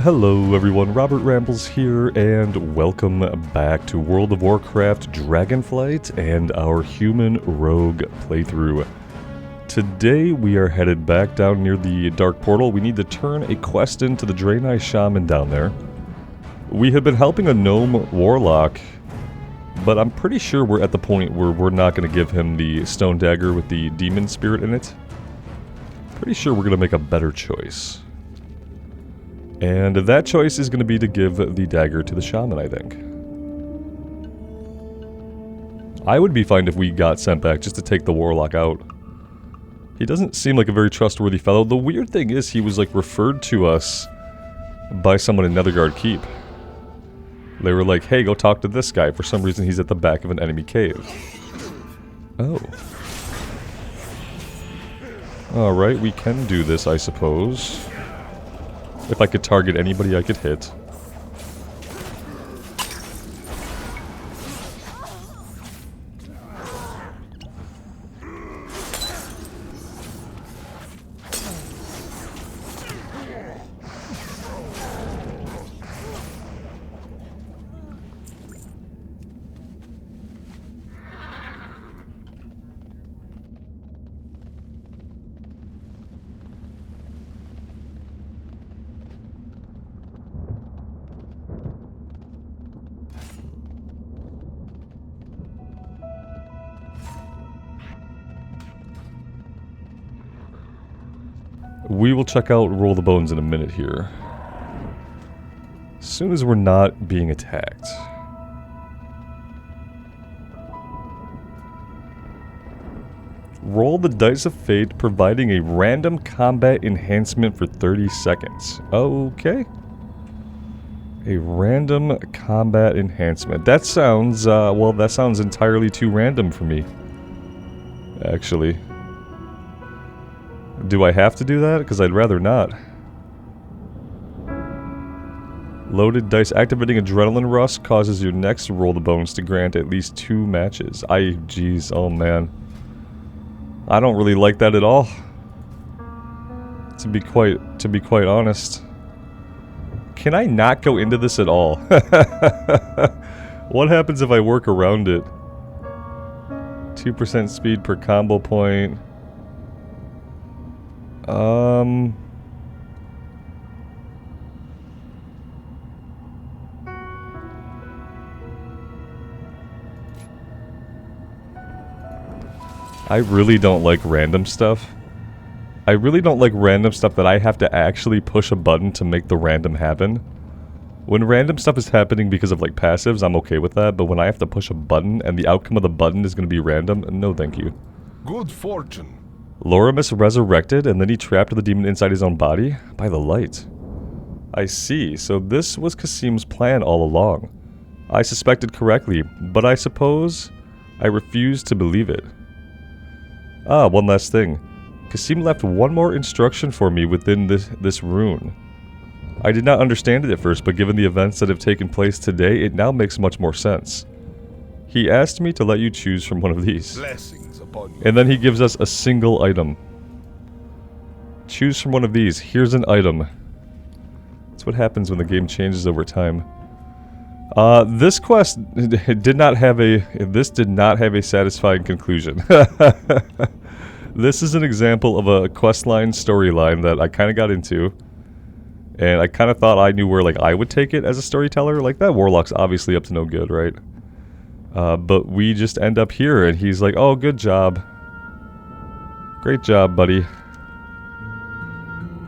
Hello everyone, Robert Rambles here, and welcome back to World of Warcraft Dragonflight and our human rogue playthrough. Today we are headed back down near the Dark Portal. We need to turn a quest into the Draenei Shaman down there. We have been helping a gnome warlock, but I'm pretty sure we're at the point where we're not going to give him the stone dagger with the demon spirit in it. Pretty sure we're going to make a better choice. And that choice is going to be to give the dagger to the shaman, I think. I would be fine if we got sent back just to take the warlock out. He doesn't seem like a very trustworthy fellow. The weird thing is he was like referred to us by someone in Netherguard Keep. They were like, hey, go talk to this guy. For some reason he's at the back of an enemy cave. Oh. Alright, we can do this, I suppose. If I could target anybody I could hit. We will check out Roll the Bones in a minute here. As soon as we're not being attacked. Roll the Dice of Fate, providing a random combat enhancement for 30 seconds. Okay. A random combat enhancement. That sounds, well, that sounds entirely too random for me. Actually. Do I have to do that? Because I'd rather not. Loaded dice. Activating Adrenaline Rush causes your next Roll the Bones to grant at least 2 matches. Jeez, oh man. I don't really like that at all. To be quite honest. Can I not go into this at all? What happens if I work around it? 2% speed per combo point. I really don't like random stuff. I really don't like random stuff that I have to actually push a button to make the random happen. When random stuff is happening because of like passives, I'm okay with that, but when I have to push a button and the outcome of the button is going to be random, no thank you. Good fortune. Loramus resurrected, and then he trapped the demon inside his own body? By the light. I see, so this was Kasim's plan all along. I suspected correctly, but I suppose I refuse to believe it. Ah, one last thing. Kasim left one more instruction for me within this rune. I did not understand it at first, but given the events that have taken place today, it now makes much more sense. He asked me to let you choose from one of these. Blessings. And then he gives us a single item. Choose from one of these. Here's an item. That's what happens when the game changes over time. This quest did not have a satisfying conclusion. This is an example of a questline storyline that I kind of got into. And I kind of thought I knew where like I would take it as a storyteller. Like that warlock's obviously up to no good, right? But we just end up here, and he's like, oh, good job. Great job, buddy.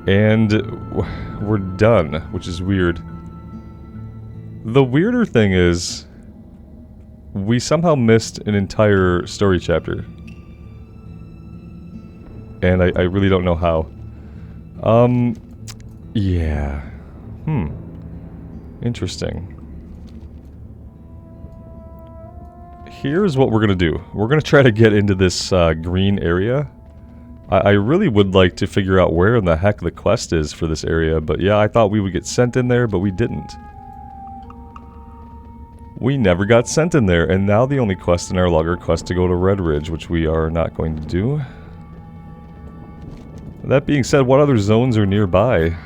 And we're done, which is weird. The weirder thing is, we somehow missed an entire story chapter. And I really don't know how. Yeah. Interesting. Here's what we're going to do. We're going to try to get into this green area. I really would like to figure out where in the heck the quest is for this area, but yeah, I thought we would get sent in there, but we didn't. We never got sent in there, and now the only quest in our log are quests to go to Red Ridge, which we are not going to do. That being said, what other zones are nearby?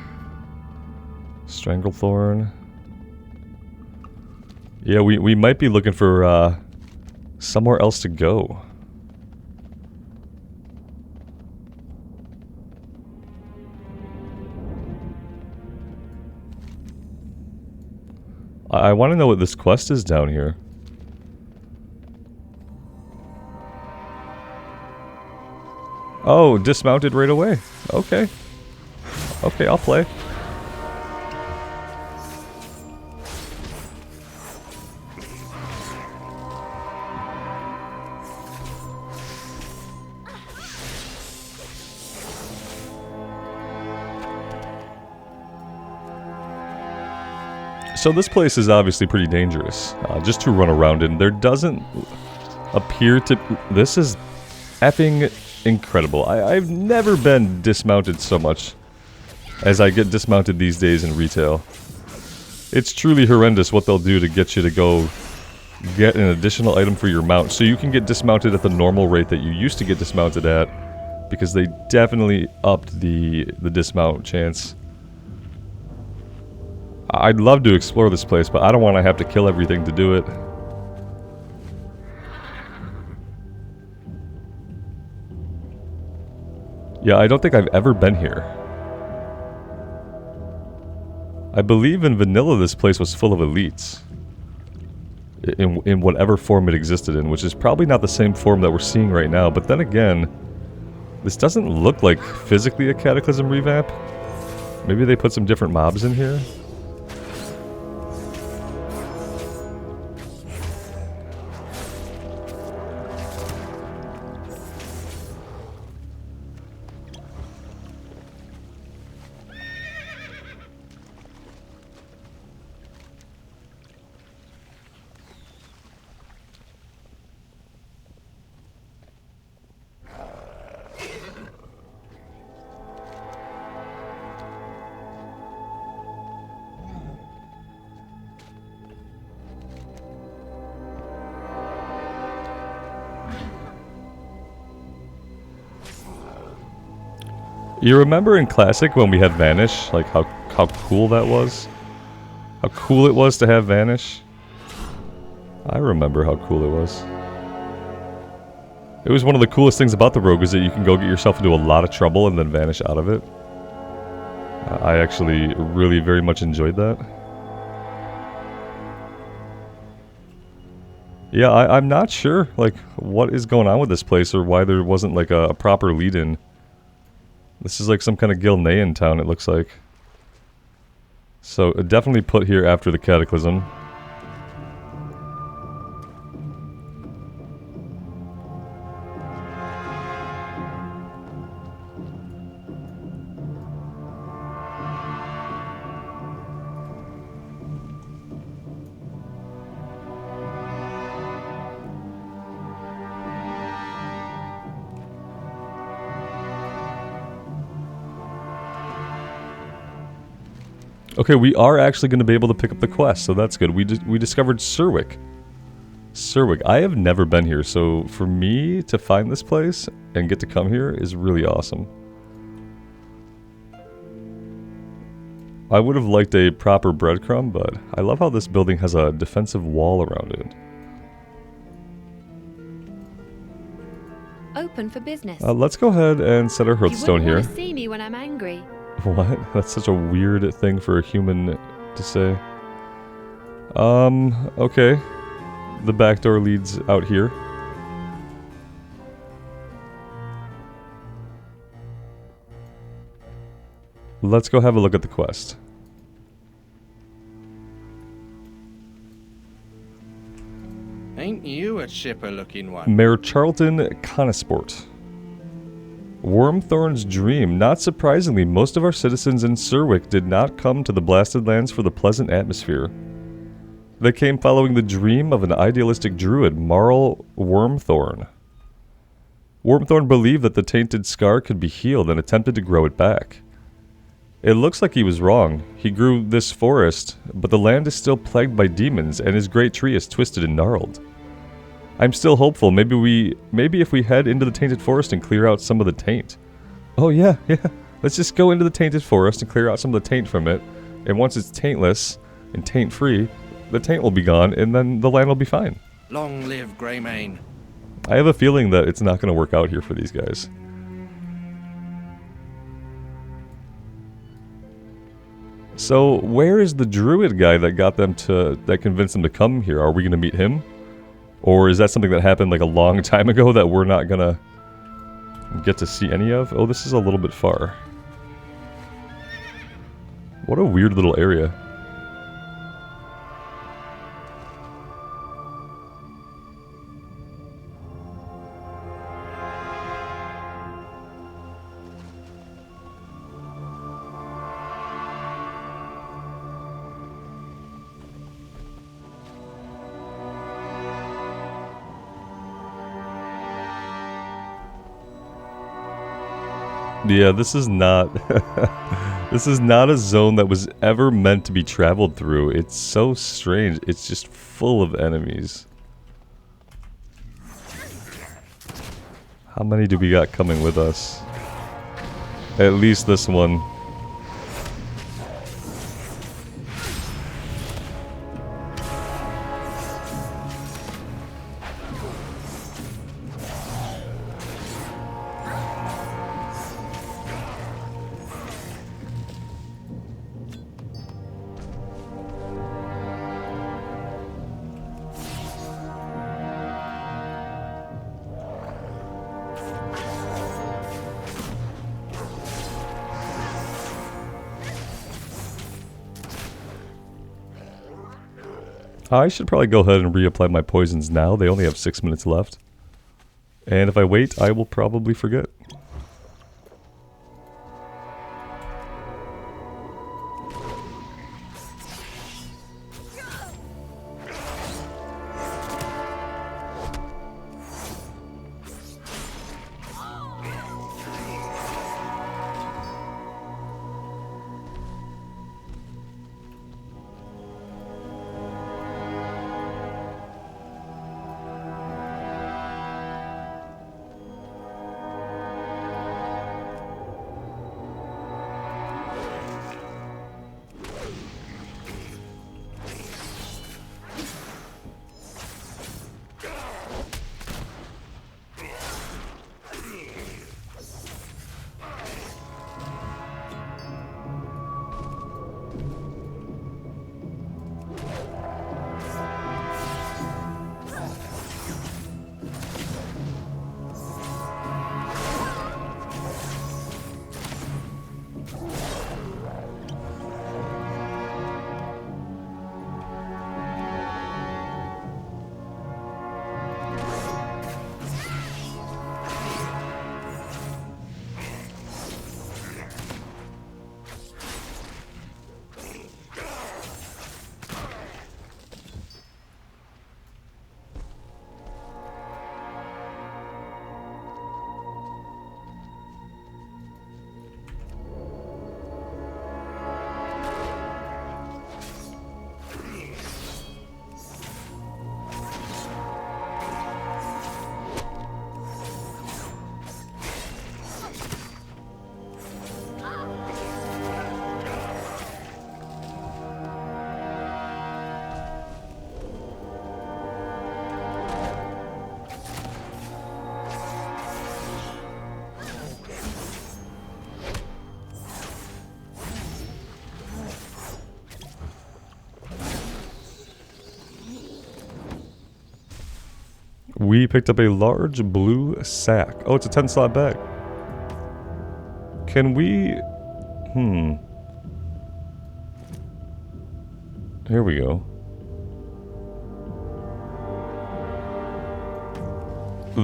Stranglethorn. Yeah, we might be looking for somewhere else to go. I want to know what this quest is down here. Oh, dismounted right away. Okay. Okay, I'll play. So this place is obviously pretty dangerous, just to run around in. There doesn't appear to... This is effing incredible. I've never been dismounted so much as I get dismounted these days in retail. It's truly horrendous what they'll do to get you to go get an additional item for your mount. So you can get dismounted at the normal rate that you used to get dismounted at, because they definitely upped the dismount chance. I'd love to explore this place, but I don't want to have to kill everything to do it. Yeah, I don't think I've ever been here. I believe in vanilla this place was full of elites. In whatever form it existed in, which is probably not the same form that we're seeing right now, but then again, this doesn't look like physically a Cataclysm revamp. Maybe they put some different mobs in here? You remember in Classic when we had Vanish? Like how cool that was? How cool it was to have Vanish? I remember how cool it was. It was one of the coolest things about the Rogue is that you can go get yourself into a lot of trouble and then vanish out of it. I actually really very much enjoyed that. Yeah, I'm not sure like what is going on with this place or why there wasn't like a proper lead-in. This is like some kind of Gilnean town, it looks like. So, definitely put here after the Cataclysm. Okay, we are actually going to be able to pick up the quest, so that's good. We discovered Serwick. Serwick. I have never been here, so for me to find this place and get to come here is really awesome. I would have liked a proper breadcrumb, but I love how this building has a defensive wall around it. Open for business. Let's go ahead and set our Hearthstone here. You wouldn't want to see me when I'm angry. What? That's such a weird thing for a human to say. Okay. The back door leads out here. Let's go have a look at the quest. Ain't you a chipper-looking one? Mayor Charlton Conisport. Wormthorn's dream. Not surprisingly, most of our citizens in Serwick did not come to the Blasted Lands for the pleasant atmosphere. They came following the dream of an idealistic druid, Marl Wormthorn. Wormthorn believed that the tainted scar could be healed and attempted to grow it back. It looks like he was wrong. He grew this forest, but the land is still plagued by demons, and his great tree is twisted and gnarled. I'm still hopeful. Maybe if we head into the tainted forest and clear out some of the taint. Oh yeah. Let's just go into the tainted forest and clear out some of the taint from it. And once it's taintless and taint-free, the taint will be gone, and then the land will be fine. Long live Greymane. I have a feeling that it's not going to work out here for these guys. So, where is the druid guy that got them to, that convinced them to come here? Are we going to meet him? Or is that something that happened like a long time ago that we're not going to get to see any of? Oh, this is a little bit far. What a weird little area. Yeah, this is not this is not a zone that was ever meant to be traveled through. It's so strange. It's just full of enemies. How many do we got coming with us? At least this one. I should probably go ahead and reapply my poisons now. They only have 6 minutes left. And if I wait, I will probably forget. We picked up a large blue sack. Oh, it's a 10-slot bag. Can we... Here we go.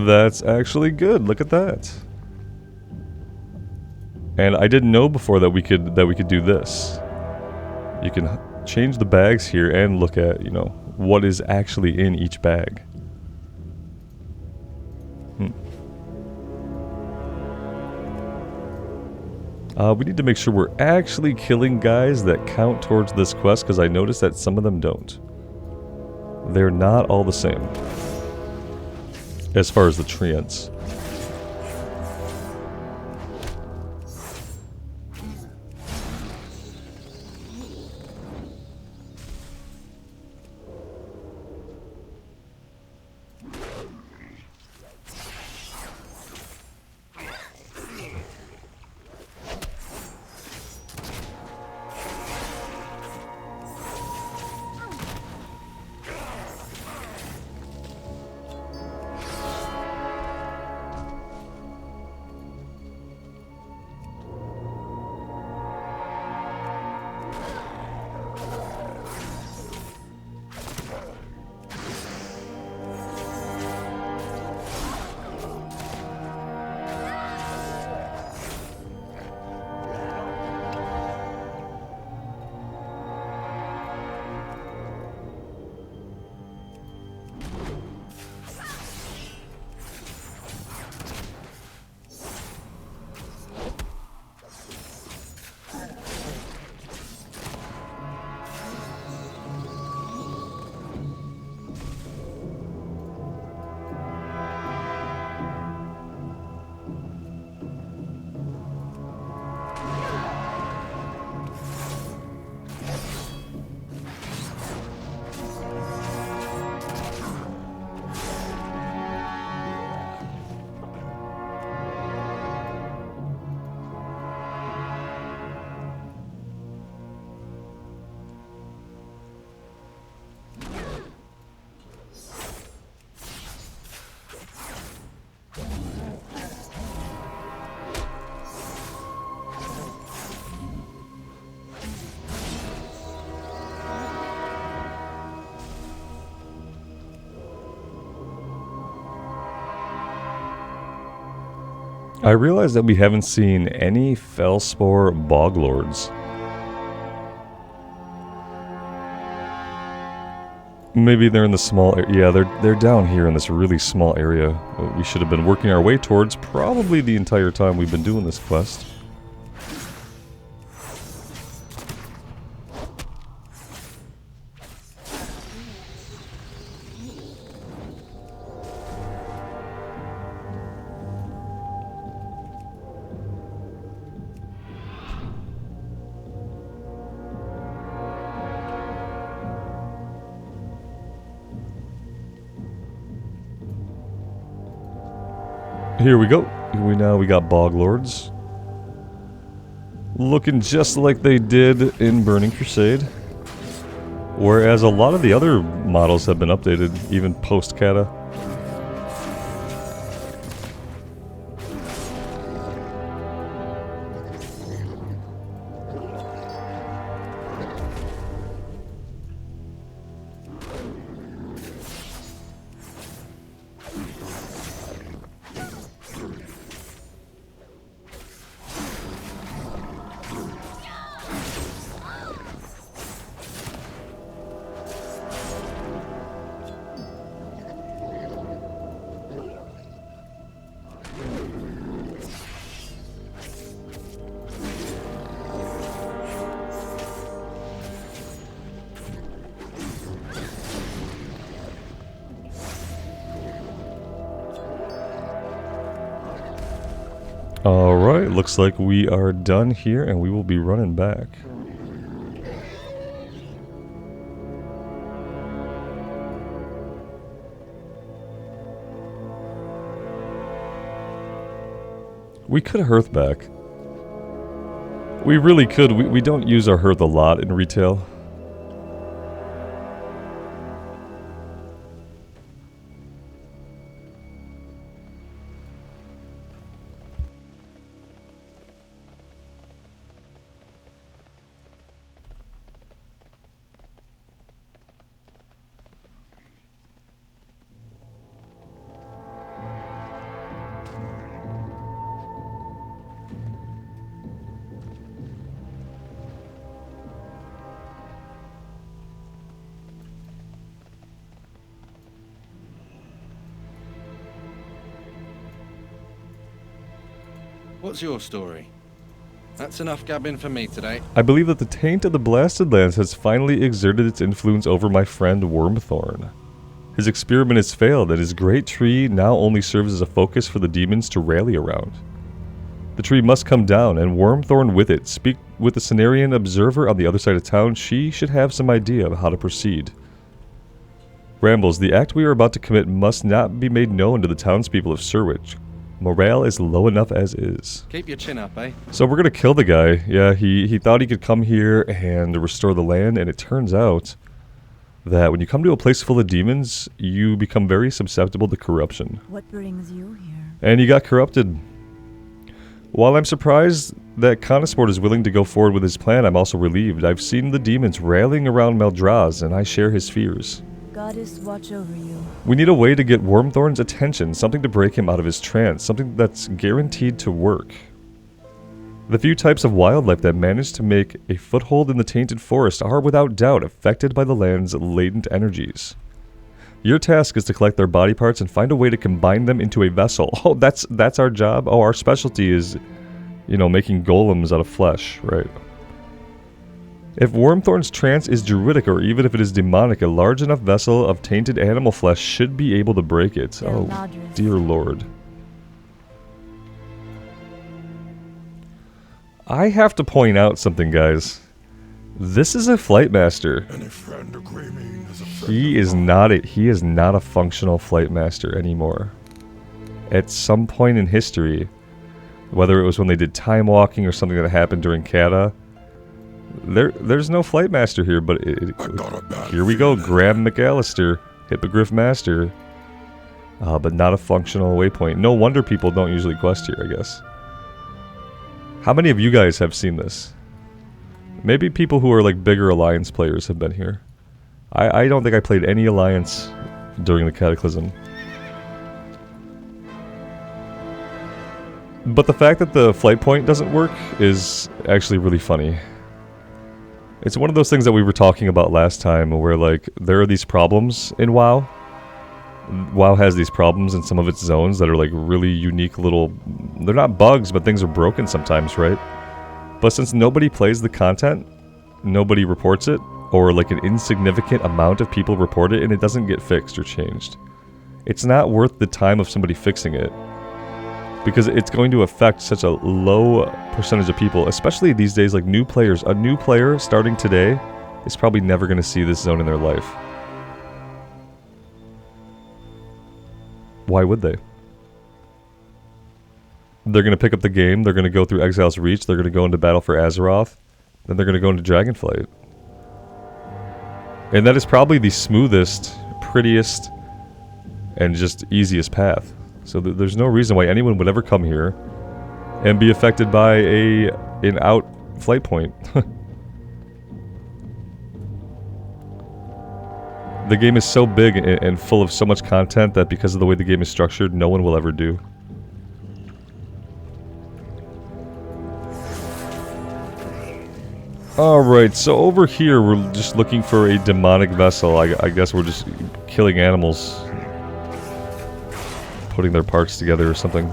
That's actually good. Look at that. And I didn't know before that we could do this. You can change the bags here and look at, you know, what is actually in each bag. We need to make sure we're actually killing guys that count towards this quest, because I noticed that some of them don't. They're not all the same, as far as the treants. I realize that we haven't seen any felspore boglords. Maybe they're in the small area. Yeah, they're down here in this really small area. We should have been working our way towards probably the entire time we've been doing this quest. Here we go. We got boglords. Looking just like they did in Burning Crusade. Whereas a lot of the other models have been updated, even post-Kata. Alright, looks like we are done here and we will be running back. We could hearth back. We really could. We don't use our hearth a lot in retail. What's your story? That's enough gabbing for me today. I believe that the taint of the Blasted Lands has finally exerted its influence over my friend Wormthorn. His experiment has failed, and his great tree now only serves as a focus for the demons to rally around. The tree must come down, and Wormthorn with it. Speak with the Cenarian observer on the other side of town. She should have some idea of how to proceed. Rambles, the act we are about to commit must not be made known to the townspeople of Surwich. Morale is low enough as is. Keep your chin up, eh? So we're gonna kill the guy. Yeah, he thought he could come here and restore the land, and it turns out that when you come to a place full of demons, you become very susceptible to corruption. What brings you here? And he got corrupted. While I'm surprised that Conasport is willing to go forward with his plan, I'm also relieved. I've seen the demons rallying around Meldraz, and I share his fears. Goddess, watch over you. We need a way to get Wormthorn's attention, something to break him out of his trance, something that's guaranteed to work. The few types of wildlife that manage to make a foothold in the tainted forest are without doubt affected by the land's latent energies. Your task is to collect their body parts and find a way to combine them into a vessel. Oh, that's our job? Oh, our specialty is, you know, making golems out of flesh, right? If Wormthorn's trance is druidic or even if it is demonic, a large enough vessel of tainted animal flesh should be able to break it. Oh, dear lord. I have to point out something, guys. This is a flight master. He is not a functional flight master anymore. At some point in history, whether it was when they did time walking or something that happened during Kata, there's no flight master here, but here we go. Graham McAllister, Hippogriff Master, but not a functional waypoint. No wonder people don't usually quest here, I guess. How many of you guys have seen this? Maybe people who are like bigger Alliance players have been here. I don't think I played any Alliance during the Cataclysm. But the fact that the flight point doesn't work is actually really funny. It's one of those things that we were talking about last time where, like, there are these problems in WoW. WoW has these problems in some of its zones that are, like, really unique little... They're not bugs, but things are broken sometimes, right? But since nobody plays the content, nobody reports it, or, like, an insignificant amount of people report it, and it doesn't get fixed or changed. It's not worth the time of somebody fixing it. Because it's going to affect such a low percentage of people, especially these days, like new players. A new player starting today is probably never going to see this zone in their life. Why would they? They're going to pick up the game, they're going to go through Exile's Reach, they're going to go into Battle for Azeroth, then they're going to go into Dragonflight. And that is probably the smoothest, prettiest, and just easiest path. So there's no reason why anyone would ever come here and be affected by an out flight point. The game is so big and full of so much content that because of the way the game is structured, no one will ever do. Alright, so over here we're just looking for a demonic vessel. I guess we're just killing animals, putting their parts together or something.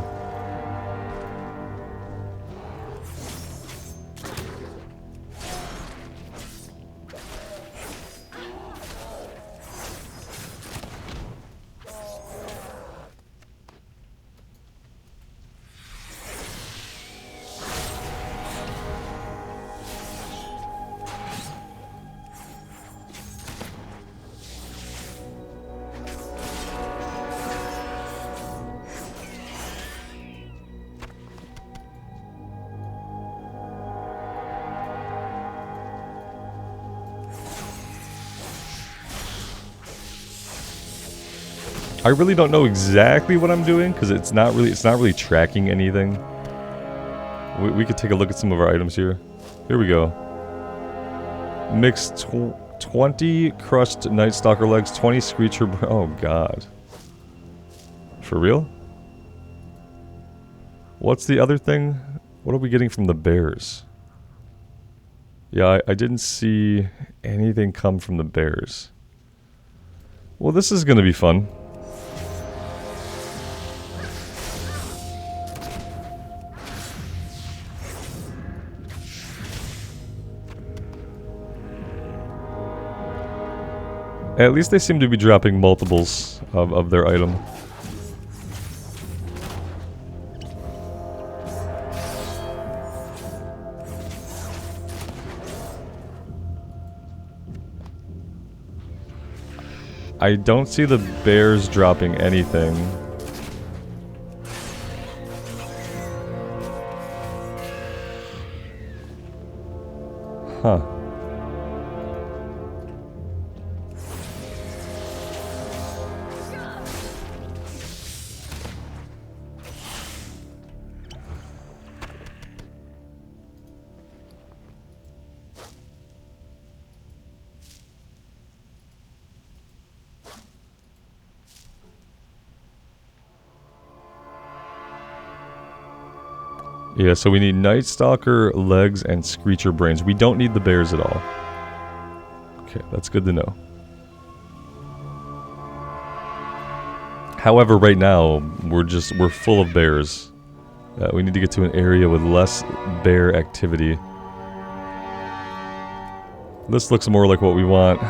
I really don't know exactly what I'm doing because it's not really tracking anything. We could take a look at some of our items here. Here we go. Mixed 20 crushed Night Stalker legs, 20 Screecher. Oh god. For real? What's the other thing? What are we getting from the bears? Yeah, I didn't see anything come from the bears. Well, this is gonna be fun. At least they seem to be dropping multiples of their item. I don't see the bears dropping anything. Huh. Yeah, so we need Night Stalker, legs, and Screecher brains. We don't need the bears at all. Okay, that's good to know. However, right now, we're full of bears. We need to get to an area with less bear activity. This looks more like what we want.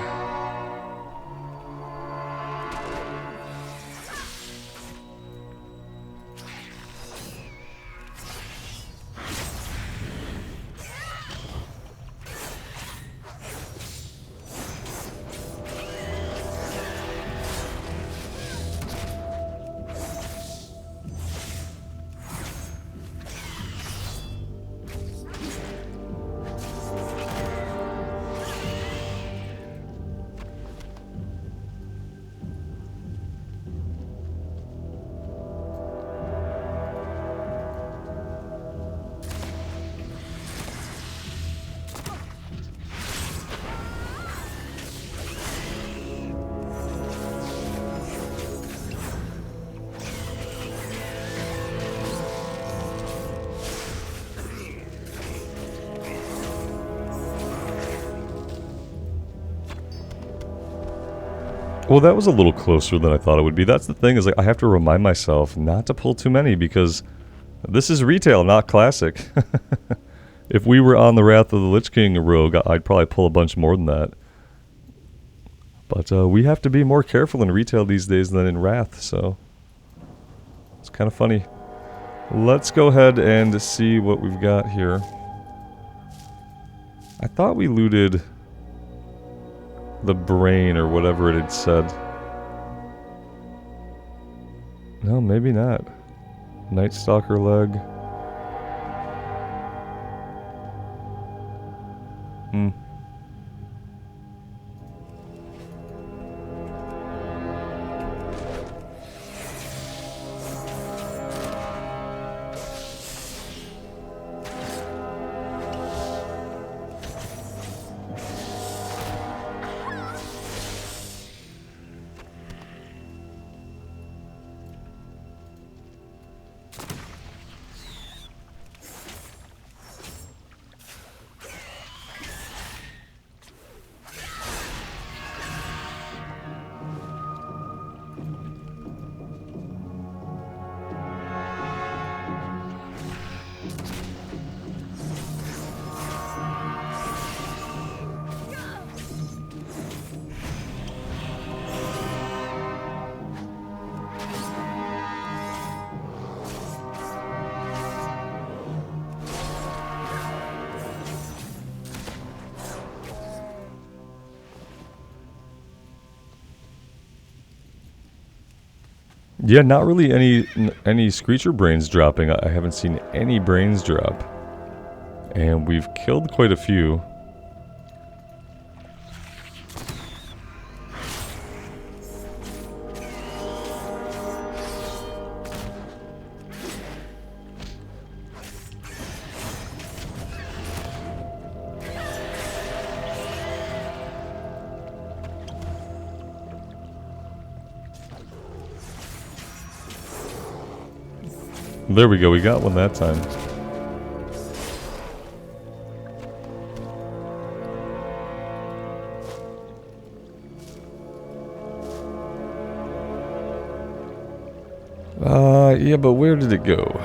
Well, that was a little closer than I thought it would be. That's the thing, is like I have to remind myself not to pull too many because this is retail, not classic. If we were on the Wrath of the Lich King rogue, I'd probably pull a bunch more than that. But we have to be more careful in retail these days than in Wrath, so it's kind of funny. Let's go ahead and see what we've got here. I thought we looted the brain or whatever it had said. No, maybe not. Night Stalker leg. Yeah, not really any Screecher brains dropping. I haven't seen any brains drop. And we've killed quite a few. There we go, we got one that time. Yeah, but where did it go?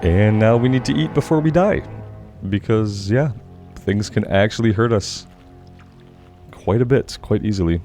And now we need to eat before we die. Because, yeah, things can actually hurt us quite a bit, quite easily.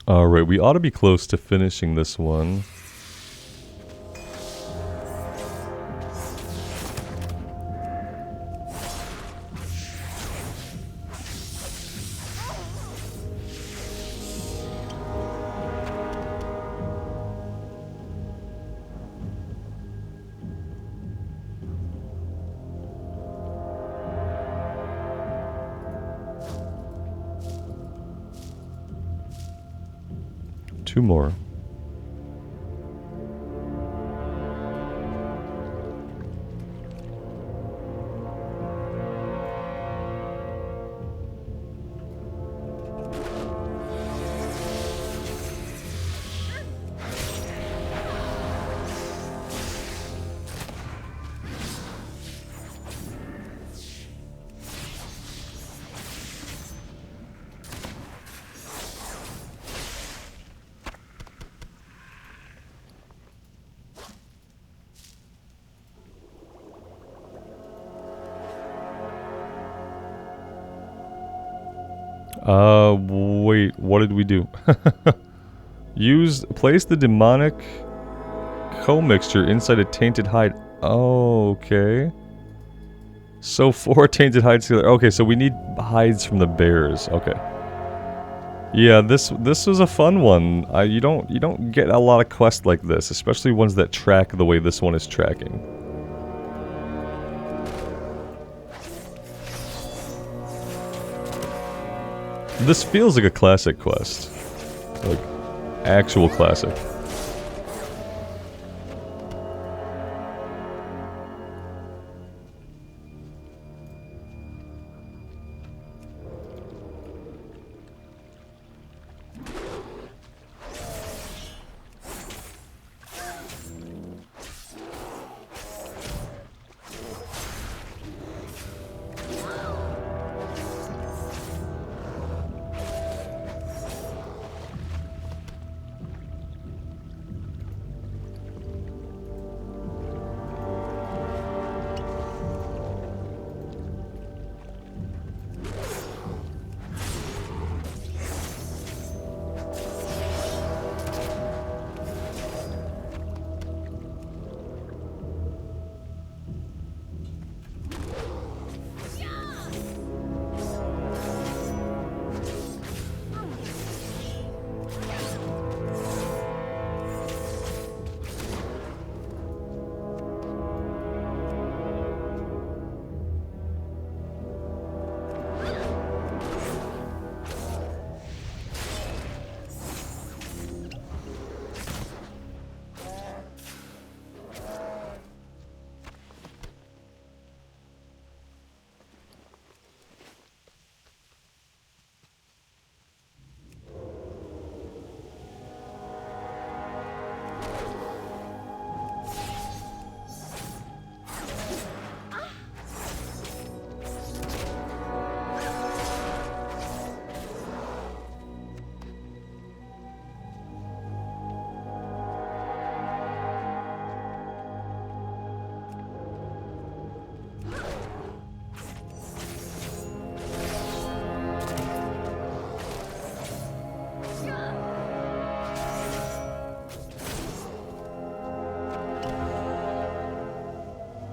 Alright, we ought to be close to finishing this one. 2 more. Wait, what did we do? Place the demonic co-mixture inside a tainted hide. Oh, okay. So 4 tainted hides together. Okay, so we need hides from the bears. Okay. Yeah, this was a fun one. You don't get a lot of quests like this, especially ones that track the way this one is tracking. This feels like a classic quest. Like, actual classic.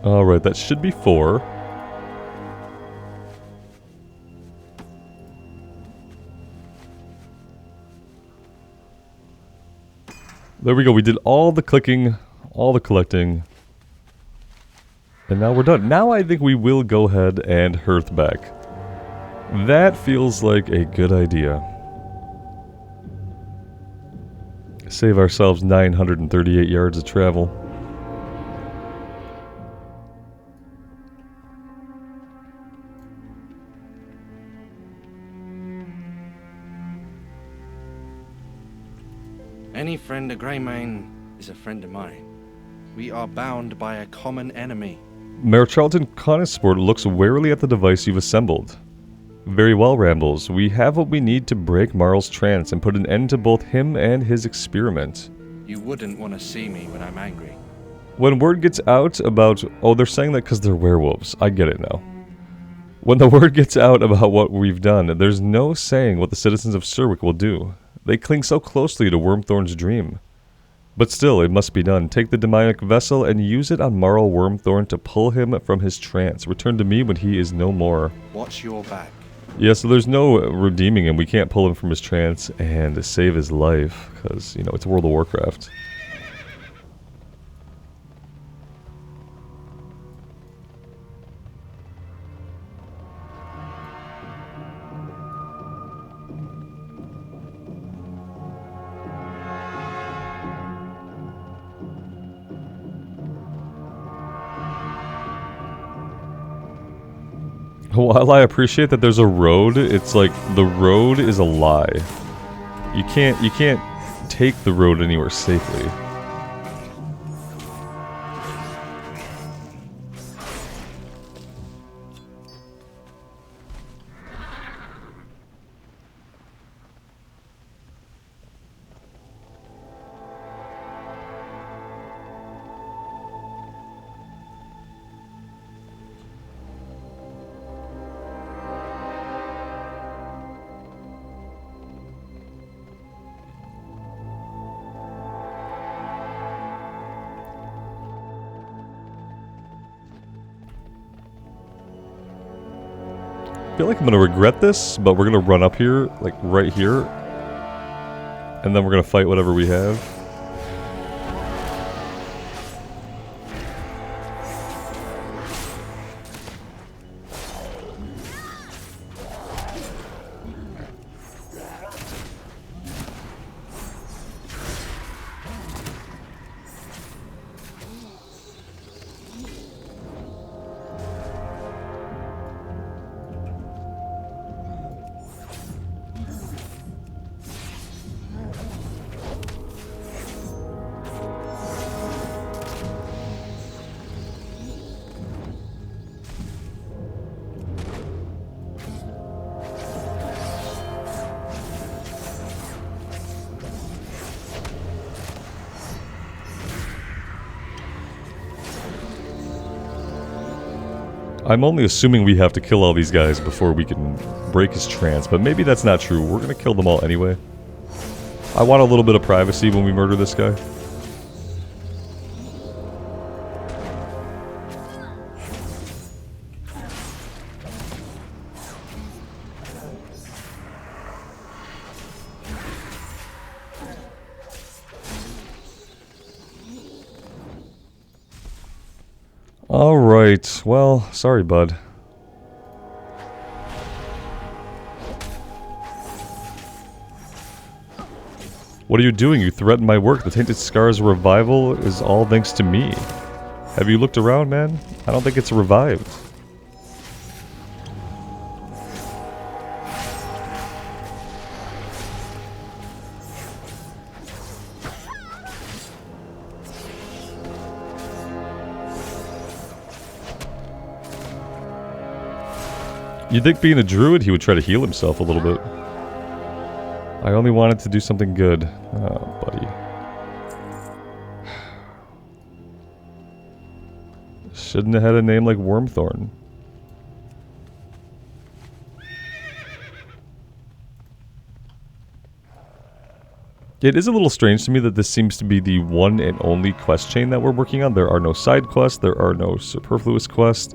Alright, that should be 4. There we go, we did all the clicking, all the collecting. And now we're done. Now I think we will go ahead and hearth back. That feels like a good idea. Save ourselves 938 yards of travel. Any friend of Greymane is a friend of mine. We are bound by a common enemy. Mayor Charlton Connisport looks warily at the device you've assembled. Very well, Rambles. We have what we need to break Marl's trance and put an end to both him and his experiment. You wouldn't want to see me when I'm angry. When word gets out about... Oh, they're saying that because they're werewolves. I get it now. When the word gets out about what we've done, there's no saying what the citizens of Surwick will do. They cling so closely to Wormthorn's dream. But still, it must be done. Take the demonic vessel and use it on Marl Wormthorn to pull him from his trance. Return to me when he is no more. Watch your back. Yeah, so there's no redeeming him. We can't pull him from his trance and save his life. Because, you know, it's World of Warcraft. While I appreciate that there's a road, it's like the road is a lie. You can't take the road anywhere safely. I feel like I'm gonna regret this, but we're gonna run up here, like right here, and then we're gonna fight whatever we have. I'm only assuming we have to kill all these guys before we can break his trance, but maybe that's not true. We're gonna kill them all anyway. I want a little bit of privacy when we murder this guy. Alright, well, sorry, bud. What are you doing? You threatened my work. The Tainted Scars revival is all thanks to me. Have you looked around, man? I don't think it's revived. You'd think being a druid, he would try to heal himself a little bit. I only wanted to do something good. Oh, buddy. Shouldn't have had a name like Wormthorn. It is a little strange to me that this seems to be the one and only quest chain that we're working on. There are no side quests, there are no superfluous quests.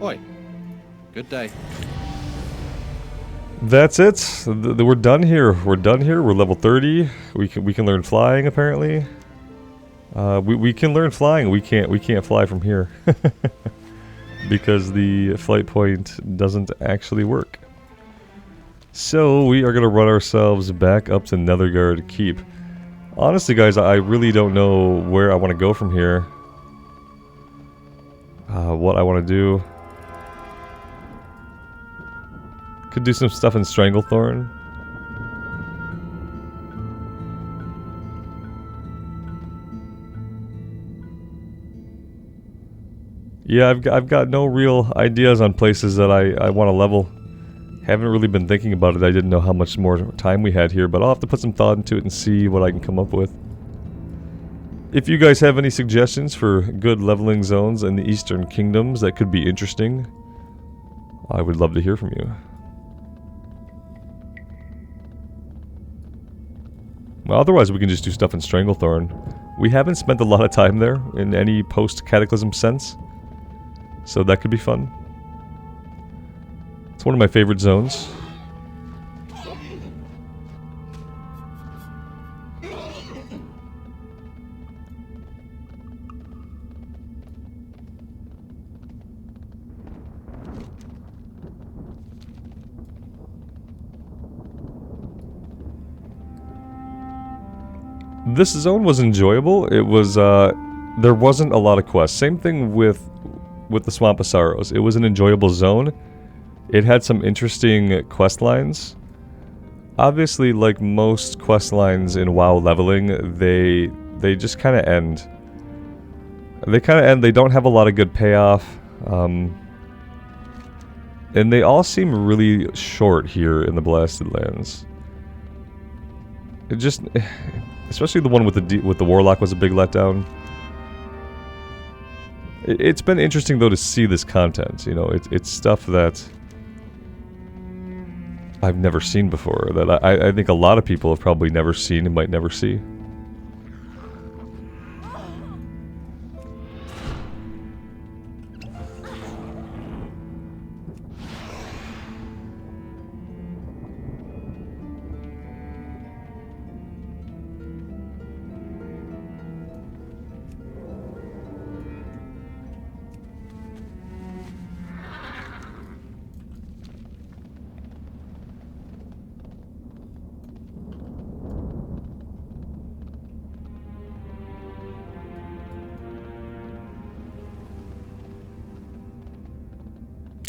Oi. Good day. That's it. We're done here. We're done here. We're level 30. We can learn flying apparently. We can learn flying. We can't fly from here because the flight point doesn't actually work. So we are gonna run ourselves back up to Netherguard Keep. Honestly, guys, I really don't know where I want to go from here. What I want to do. Could do some stuff in Stranglethorn. Yeah, I've got no real ideas on places that I want to level. Haven't really been thinking about it. I didn't know how much more time we had here, but I'll have to put some thought into it and see what I can come up with. If you guys have any suggestions for good leveling zones in the Eastern Kingdoms that could be interesting, I would love to hear from you. Well, otherwise we can just do stuff in Stranglethorn. We haven't spent a lot of time there in any post-Cataclysm sense. So that could be fun. It's one of my favorite zones. This zone was enjoyable. It was, there wasn't a lot of quests. Same thing with the Swamp of Sorrows. It was an enjoyable zone. It had some interesting quest lines. Obviously, like most quest lines in WoW leveling, they just kind of end. They kind of end. They don't have a lot of good payoff. And they all seem really short here in the Blasted Lands. It just... Especially the one with the Warlock was a big letdown. It's been interesting though to see this content. You know, it's stuff that I've never seen before. That I think a lot of people have probably never seen and might never see.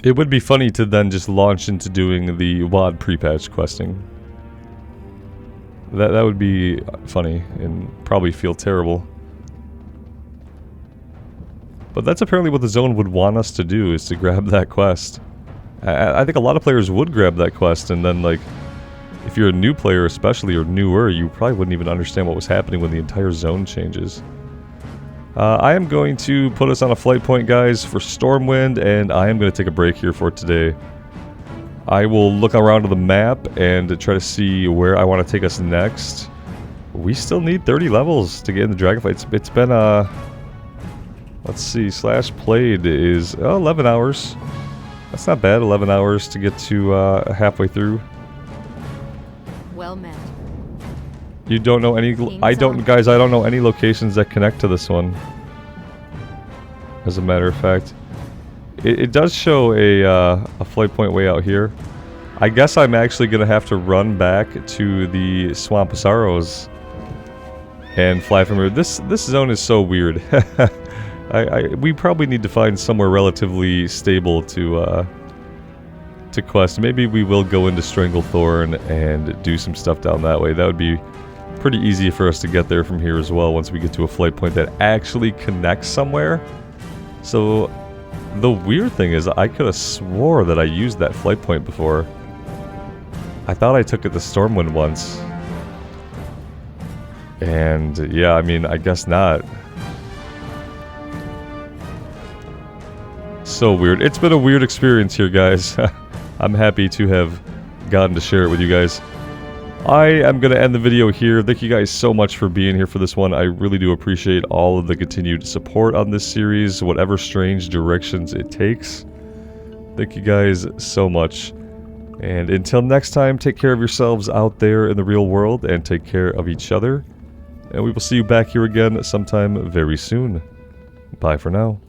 It would be funny to then just launch into doing the WoD pre-patch questing. That would be funny and probably feel terrible. But that's apparently what the zone would want us to do, is to grab that quest. I think a lot of players would grab that quest, and then, like, if you're a new player especially, or newer, you probably wouldn't even understand what was happening when the entire zone changes. I am going to put us on a flight point, guys, for Stormwind, and I am going to take a break here for today. I will look around to the map and try to see where I want to take us next. We still need 30 levels to get in the Dragonflight. It's been, let's see, slash played is 11 hours. That's not bad, 11 hours to get to halfway through. Well met. You don't know any... I don't know any locations that connect to this one. As a matter of fact. It does show a flight point way out here. I guess I'm actually going to have to run back to the Swamp of Sorrows and fly from here. This zone is so weird. We probably need to find somewhere relatively stable to quest. Maybe we will go into Stranglethorn and do some stuff down that way. That would be pretty easy for us to get there from here as well once we get to a flight point that actually connects somewhere. So the weird thing is I could have swore that I used that flight point before. I thought I took it to Stormwind once. And yeah, I mean, I guess not. So weird. It's been a weird experience here, guys. I'm happy to have gotten to share it with you guys. I am going to end the video here. Thank you guys so much for being here for this one. I really do appreciate all of the continued support on this series, whatever strange directions it takes. Thank you guys so much. And until next time, take care of yourselves out there in the real world and take care of each other. And we will see you back here again sometime very soon. Bye for now.